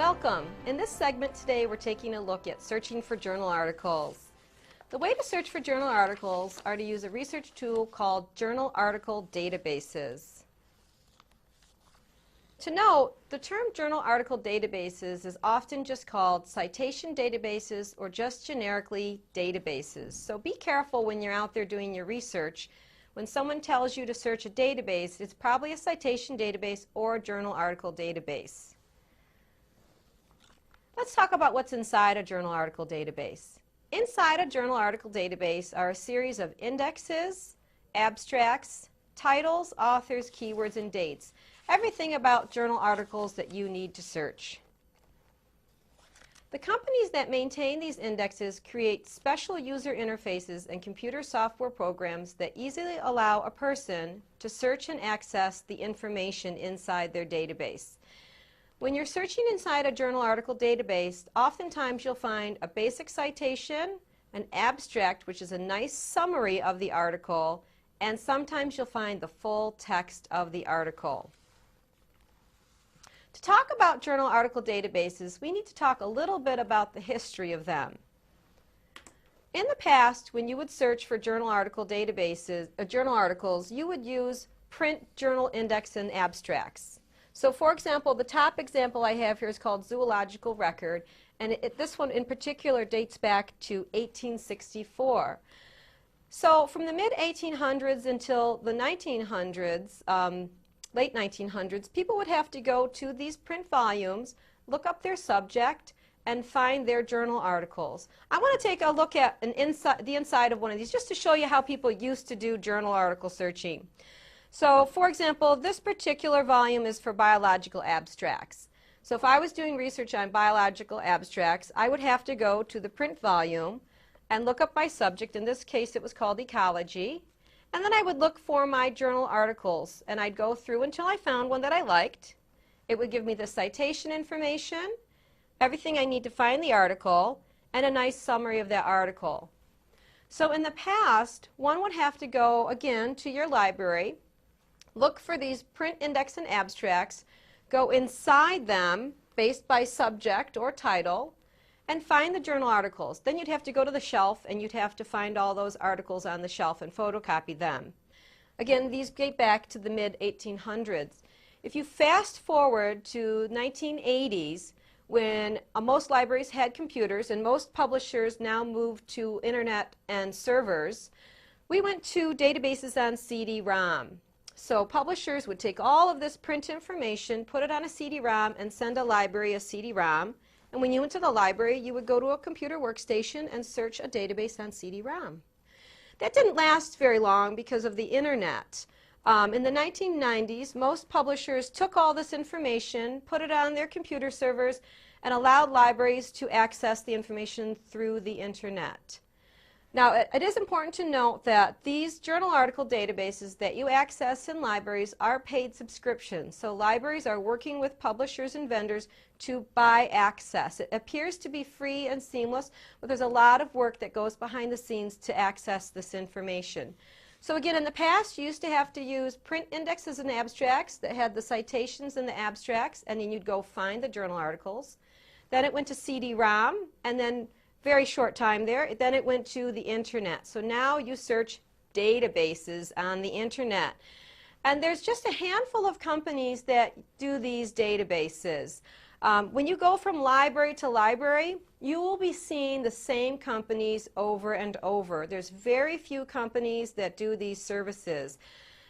Welcome! In this segment today we're taking a look at searching for journal articles. The way to search for journal articles are to use a research tool called journal article databases. To note, the term journal article databases is often just called citation databases or just generically databases. So be careful when you're out there doing your research. When someone tells you to search a database, it's probably a citation database or a journal article database. Let's talk about what's inside a journal article database. Inside a journal article database are a series of indexes, abstracts, titles, authors, keywords, and dates. Everything about journal articles that you need to search. The companies that maintain these indexes create special user interfaces and computer software programs that easily allow a person to search and access the information inside their database. When you're searching inside a journal article database, oftentimes you'll find a basic citation, an abstract, which is a nice summary of the article, and sometimes you'll find the full text of the article. To talk about journal article databases, we need to talk a little bit about the history of them. In the past, when you would search for journal article databases, journal articles, you would use print journal index and abstracts. So for example, the top example I have here is called Zoological Record, and this one in particular dates back to 1864. So from the mid-1800s until the 1900s, late 1900s, people would have to go to these print volumes, look up their subject, and find their journal articles. I want to take a look at the inside of one of these just to show you how people used to do journal article searching. So, for example, this particular volume is for biological abstracts. So if I was doing research on biological abstracts, I would have to go to the print volume and look up my subject. In this case, it was called ecology. And then I would look for my journal articles, and I'd go through until I found one that I liked. It would give me the citation information, everything I need to find the article, and a nice summary of that article. So in the past, one would have to go, again, to your library, look for these print index and abstracts, go inside them based by subject or title, and find the journal articles. Then you'd have to go to the shelf and you'd have to find all those articles on the shelf and photocopy them. Again, these date back to the mid-1800s. If you fast forward to 1980s, when most libraries had computers and most publishers now moved to internet and servers, we went to databases on CD-ROM. So publishers would take all of this print information, put it on a CD-ROM, and send a library a CD-ROM. And when you went to the library, you would go to a computer workstation and search a database on CD-ROM. That didn't last very long because of the internet. In the 1990s, most publishers took all this information, put it on their computer servers, and allowed libraries to access the information through the internet. Now, it is important to note that these journal article databases that you access in libraries are paid subscriptions. So libraries are working with publishers and vendors to buy access. It appears to be free and seamless, but there's a lot of work that goes behind the scenes to access this information. So again, in the past, you used to have to use print indexes and abstracts that had the citations and the abstracts, and then you'd go find the journal articles. Then it went to CD-ROM, and then very short time there, then it went to the internet. So now you search databases on the internet. And there's just a handful of companies that do these databases. When you go from library to library, you will be seeing the same companies over and over. There's very few companies that do these services.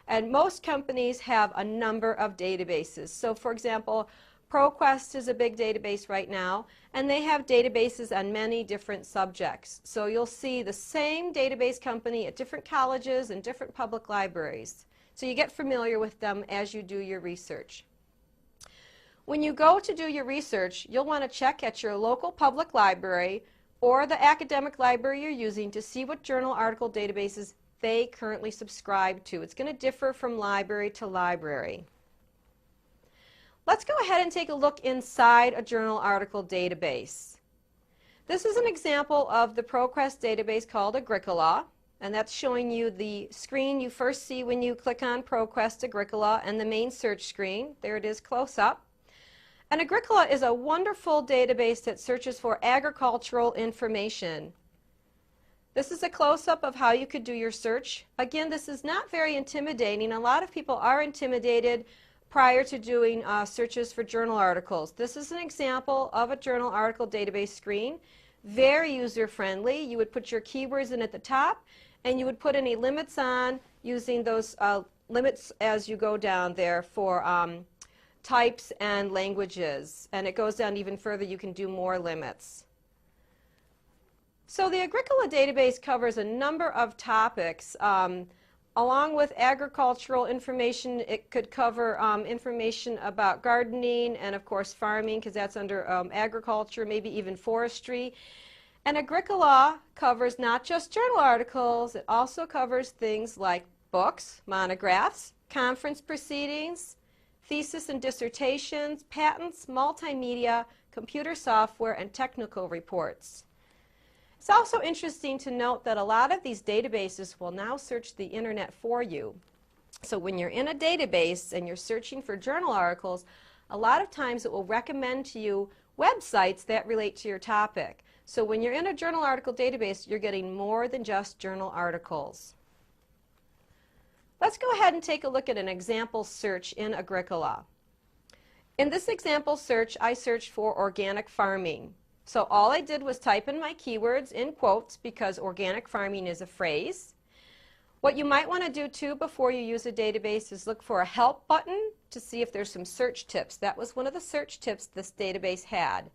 And most companies have a number of databases. So for example, ProQuest is a big database right now, and they have databases on many different subjects. So you'll see the same database company at different colleges and different public libraries. So you get familiar with them as you do your research. When you go to do your research, you'll want to check at your local public library or the academic library you're using to see what journal article databases they currently subscribe to. It's going to differ from library to library. Let's go ahead and take a look inside a journal article database. This is an example of the ProQuest database called Agricola, and that's showing you the screen you first see when you click on ProQuest Agricola and the main search screen. There it is close up. And Agricola is a wonderful database that searches for agricultural information. This is a close-up of how you could do your search. Again, this is not very intimidating. A lot of people are intimidated prior to doing searches for journal articles. This is an example of a journal article database screen. Very user-friendly. You would put your keywords in at the top, and you would put any limits on using those limits as you go down there for types and languages. And it goes down even further. You can do more limits. So the Agricola database covers a number of topics. Along with agricultural information, it could cover information about gardening and, of course, farming, because that's under agriculture, maybe even forestry. And Agricola covers not just journal articles, it also covers things like books, monographs, conference proceedings, thesis and dissertations, patents, multimedia, computer software, and technical reports. It's also interesting to note that a lot of these databases will now search the internet for you. So when you're in a database and you're searching for journal articles, a lot of times it will recommend to you websites that relate to your topic. So when you're in a journal article database, you're getting more than just journal articles. Let's go ahead and take a look at an example search in Agricola. In this example search, I searched for organic farming. So all I did was type in my keywords in quotes because organic farming is a phrase. What you might want to do too before you use a database is look for a help button to see if there's some search tips. That was one of the search tips this database had.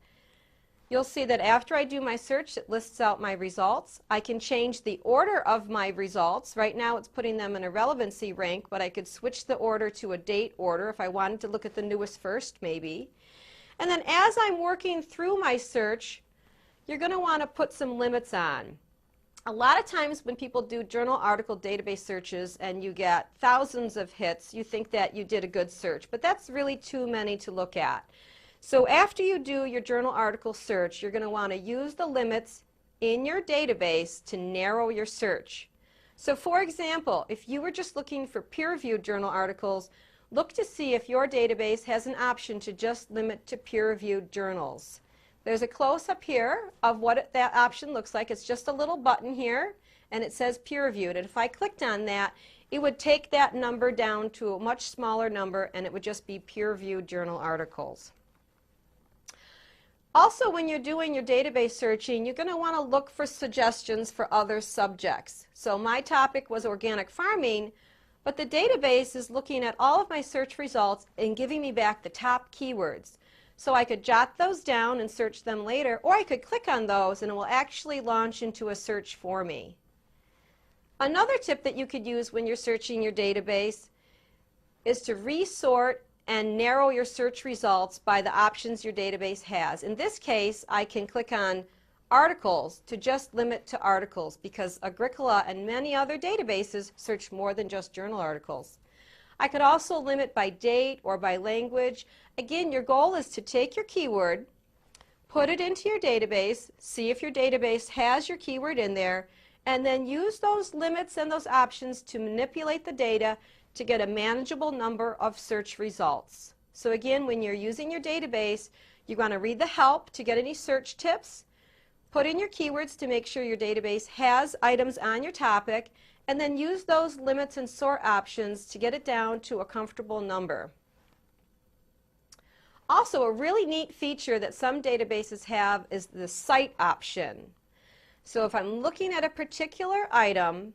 You'll see that after I do my search, it lists out my results. I can change the order of my results. Right now it's putting them in a relevancy rank, but I could switch the order to a date order if I wanted to look at the newest first maybe. And then as I'm working through my search, you're going to want to put some limits on. A lot of times when people do journal article database searches and you get thousands of hits, you think that you did a good search, but that's really too many to look at. So after you do your journal article search, you're going to want to use the limits in your database to narrow your search. So for example, if you were just looking for peer-reviewed journal articles, look to see if your database has an option to just limit to peer-reviewed journals. There's a close-up here of what that option looks like. It's just a little button here, and it says peer-reviewed. And if I clicked on that, it would take that number down to a much smaller number, and it would just be peer-reviewed journal articles. Also, when you're doing your database searching, you're going to want to look for suggestions for other subjects. So my topic was organic farming, but the database is looking at all of my search results and giving me back the top keywords. So I could jot those down and search them later, or I could click on those and it will actually launch into a search for me. Another tip that you could use when you're searching your database is to resort and narrow your search results by the options your database has. In this case, I can click on articles to just limit to articles because Agricola and many other databases search more than just journal articles. I could also limit by date or by language. Again, your goal is to take your keyword, put it into your database, see if your database has your keyword in there, and then use those limits and those options to manipulate the data to get a manageable number of search results. So again, when you're using your database, you're going to read the help to get any search tips, put in your keywords to make sure your database has items on your topic, and then use those limits and sort options to get it down to a comfortable number. Also, a really neat feature that some databases have is the cite option. So if I'm looking at a particular item,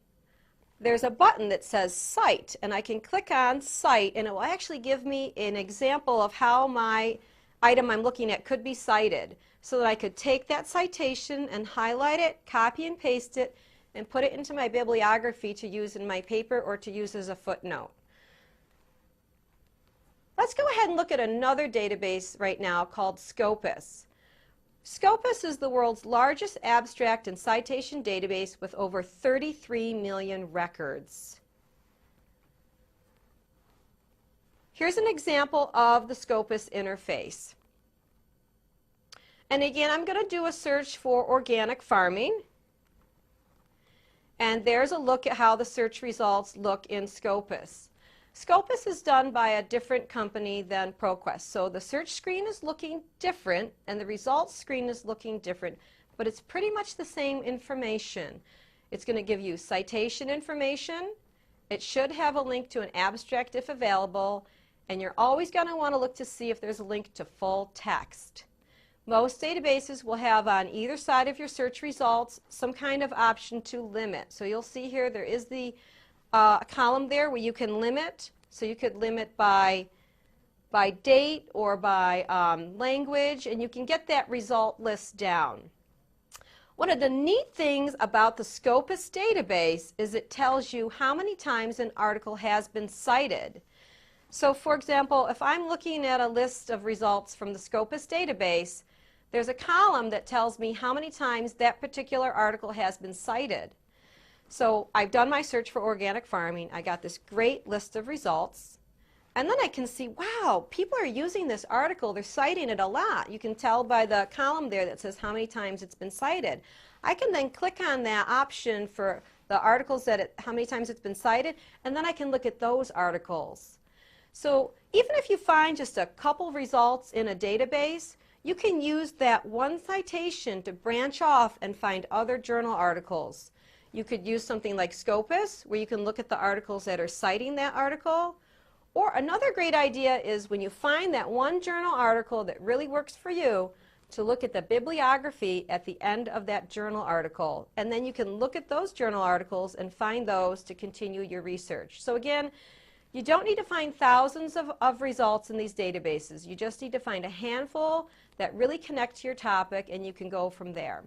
there's a button that says Cite, and I can click on Cite, and it will actually give me an example of how my item I'm looking at could be cited, so that I could take that citation and highlight it, copy and paste it, and put it into my bibliography to use in my paper or to use as a footnote. Let's go ahead and look at another database right now called Scopus. Scopus is the world's largest abstract and citation database with over 33 million records. Here's an example of the Scopus interface. And again, I'm going to do a search for organic farming. And there's a look at how the search results look in Scopus. Scopus is done by a different company than ProQuest, so the search screen is looking different and the results screen is looking different, but it's pretty much the same information. It's going to give you citation information. It should have a link to an abstract if available, and you're always going to want to look to see if there's a link to full text. Most databases will have on either side of your search results some kind of option to limit. So you'll see here there is the column there where you can limit. So you could limit by date or by language, and you can get that result list down. One of the neat things about the Scopus database is it tells you how many times an article has been cited. So for example, if I'm looking at a list of results from the Scopus database, there's a column that tells me how many times that particular article has been cited. So I've done my search for organic farming. I got this great list of results. And then I can see, wow, people are using this article. They're citing it a lot. You can tell by the column there that says how many times it's been cited. I can then click on that option for the articles how many times it's been cited, and then I can look at those articles. So even if you find just a couple results in a database, you can use that one citation to branch off and find other journal articles. You could use something like Scopus, where you can look at the articles that are citing that article. Or another great idea is when you find that one journal article that really works for you, to look at the bibliography at the end of that journal article. And then you can look at those journal articles and find those to continue your research. So again, you don't need to find thousands of results in these databases. You just need to find a handful that really connect to your topic, and you can go from there.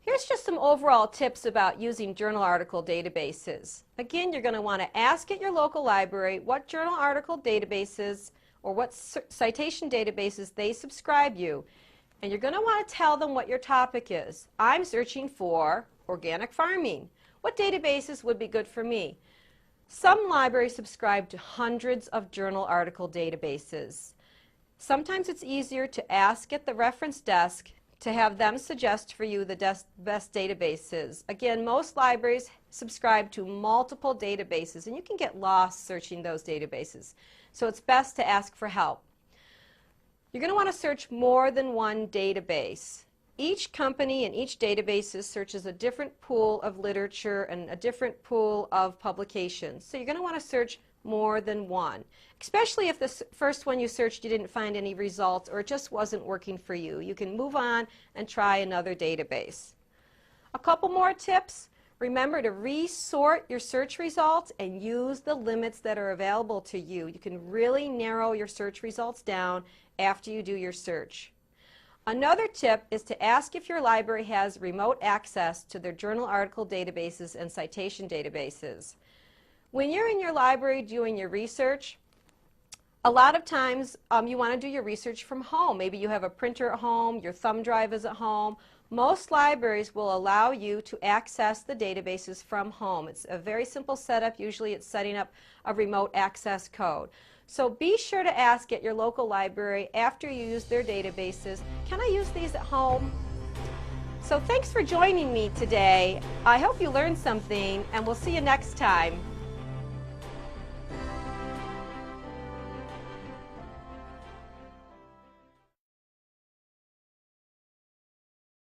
Here's just some overall tips about using journal article databases. Again, you're going to want to ask at your local library what journal article databases or what citation databases they subscribe you. And you're going to want to tell them what your topic is. I'm searching for organic farming. What databases would be good for me? Some libraries subscribe to hundreds of journal article databases. Sometimes it's easier to ask at the reference desk to have them suggest for you the best databases. Again, most libraries subscribe to multiple databases, and you can get lost searching those databases. So it's best to ask for help. You're going to want to search more than one database. Each company and each database searches a different pool of literature and a different pool of publications. So you're going to want to search more than one, especially if the first one you searched you didn't find any results or it just wasn't working for you. You can move on and try another database. A couple more tips. Remember to resort your search results and use the limits that are available to you. You can really narrow your search results down after you do your search. Another tip is to ask if your library has remote access to their journal article databases and citation databases. When you're in your library doing your research, a lot of times you want to do your research from home. Maybe you have a printer at home, your thumb drive is at home. Most libraries will allow you to access the databases from home. It's a very simple setup. Usually it's setting up a remote access code. So be sure to ask at your local library after you use their databases, can I use these at home? So thanks for joining me today. I hope you learned something, and we'll see you next time.